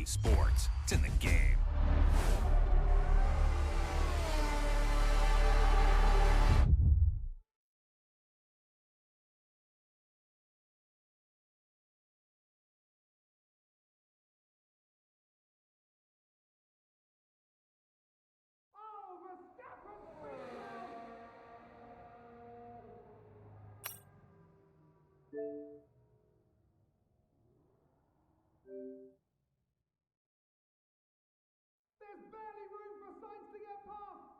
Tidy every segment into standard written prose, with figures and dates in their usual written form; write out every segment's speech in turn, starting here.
sports. It's in the game. There's barely room for Sainz to get past.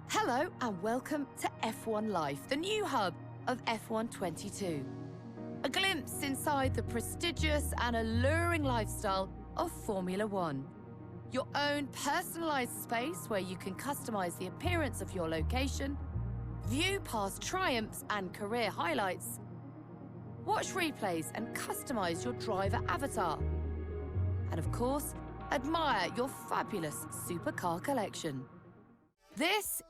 Hello and welcome to F1 Life, the new hub of F1 22. A glimpse inside the prestigious and alluring lifestyle of Formula One. Your own personalised space where you can customise the appearance of your location, view past triumphs and career highlights, watch replays and customise your driver avatar, and of course, admire your fabulous supercar collection. This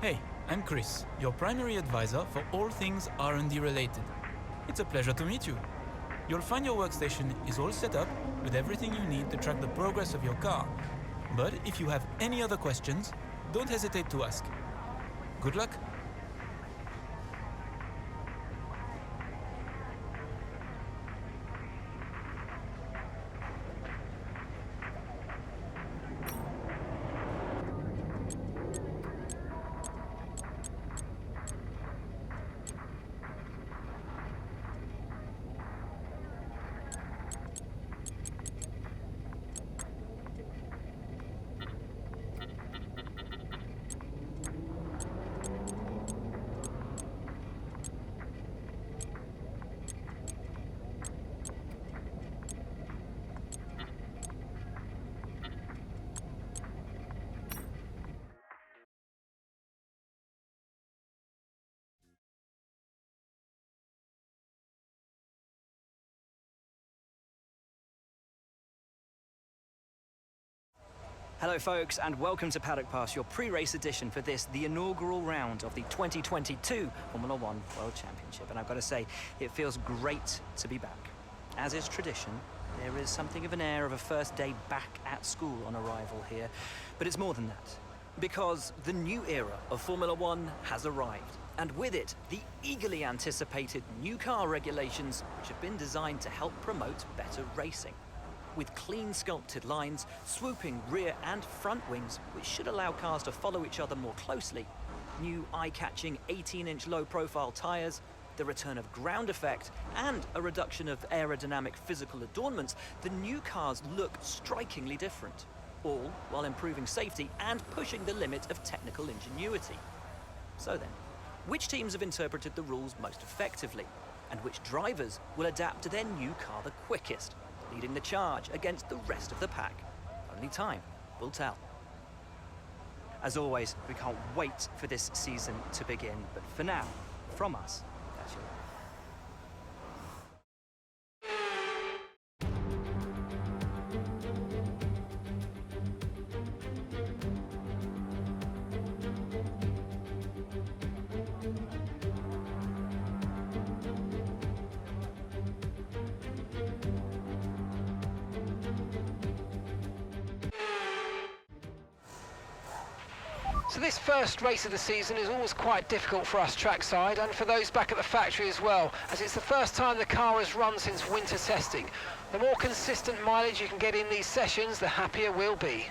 Hey, I'm Chris, your primary advisor for all things R&D related. It's a pleasure to meet you. You'll find your workstation is all set up with everything you need to track the progress of your car. But if you have any other questions, don't hesitate to ask. Good luck. Hello folks, and welcome to Paddock Pass, your pre-race edition for this, the inaugural round of the 2022 Formula One World Championship. And I've got to say, it feels great to be back. As is tradition, there is something of an air of a first day back at school on arrival here. But it's more than that, because the new era of Formula One has arrived. And with it, the eagerly anticipated new car regulations, which have been designed to help promote better racing. With clean sculpted lines, swooping rear and front wings, which should allow cars to follow each other more closely, new eye-catching 18-inch low-profile tyres, the return of ground effect, and a reduction of aerodynamic physical adornments, the new cars look strikingly different, all while improving safety and pushing the limit of technical ingenuity. So then, which teams have interpreted the rules most effectively, and which drivers will adapt to their new car the quickest, leading the charge against the rest of the pack? Only time will tell. As always, we can't wait for this season to begin, but for now, from us, that's your So this first race of the season is always quite difficult for us trackside and for those back at the factory as well, as it's the first time the car has run since winter testing. The more consistent mileage you can get in these sessions, the happier we'll be.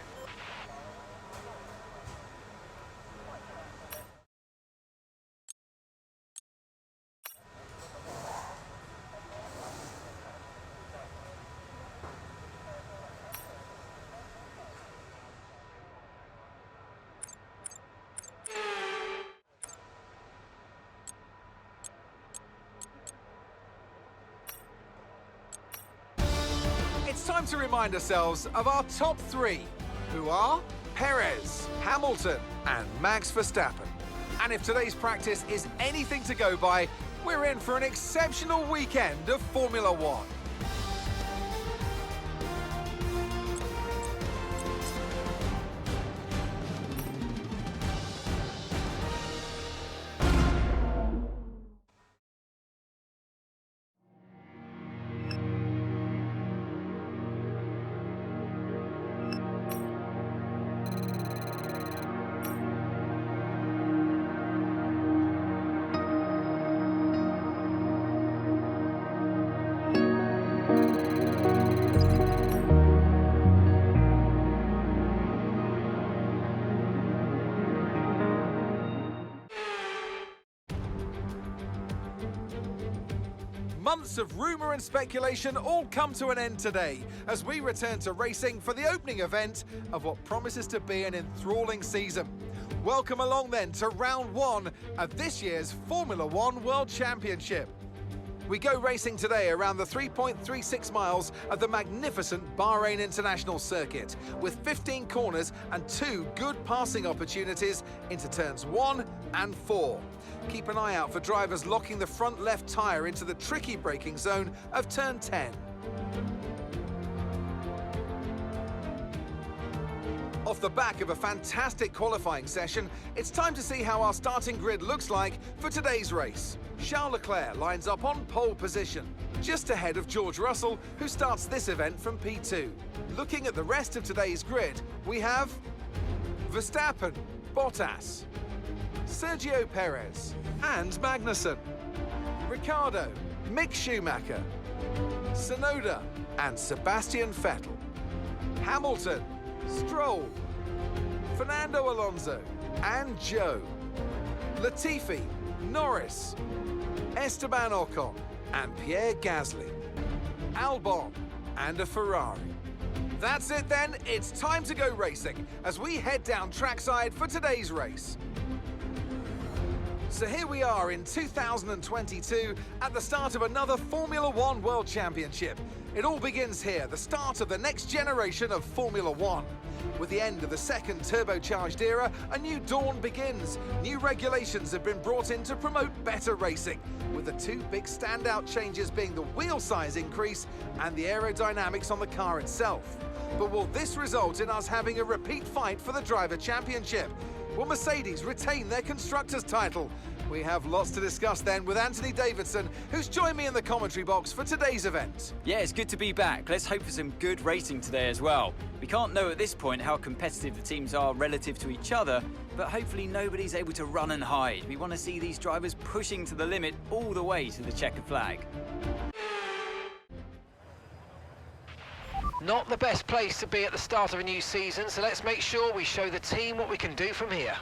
It's time to remind ourselves of our top three, who are Perez, Hamilton, and Max Verstappen. And if today's practice is anything to go by, we're in for an exceptional weekend of Formula One. Months of rumour and speculation all come to an end today as we return to racing for the opening event of what promises to be an enthralling season. Welcome along then to round one of this year's Formula One World Championship. We go racing today around the 3.36 miles of the magnificent Bahrain International Circuit, with 15 corners and 2 good passing opportunities into turns 1 and 4. Keep an eye out for drivers locking the front left tyre into the tricky braking zone of turn 10. Off the back of a fantastic qualifying session, it's time to see how our starting grid looks like for today's race. Charles Leclerc lines up on pole position, just ahead of George Russell, who starts this event from P2. Looking at the rest of today's grid, we have Verstappen, Bottas, Sergio Perez, and Magnussen, Ricciardo, Mick Schumacher, Tsunoda, and Sebastian Vettel, Hamilton, Stroll, Fernando Alonso, and Joe, Latifi, Norris, Esteban Ocon, and Pierre Gasly, Albon, and a Ferrari. That's it then, it's time to go racing as we head down trackside for today's race. So here we are in 2022 at the start of another Formula One World Championship. It all begins here, the start of the next generation of Formula One. With the end of the second turbocharged era, a new dawn begins. New regulations have been brought in to promote better racing, with the two big standout changes being the wheel size increase and the aerodynamics on the car itself. But will this result in us having a repeat fight for the Driver Championship? Will Mercedes retain their Constructors' title? We have lots to discuss then with Anthony Davidson, who's joined me in the commentary box for today's event. Yeah, it's good to be back. Let's hope for some good racing today as well. We can't know at this point how competitive the teams are relative to each other, but hopefully nobody's able to run and hide. We want to see these drivers pushing to the limit all the way to the checkered flag. Not the best place to be at the start of a new season, so let's make sure we show the team what we can do from here.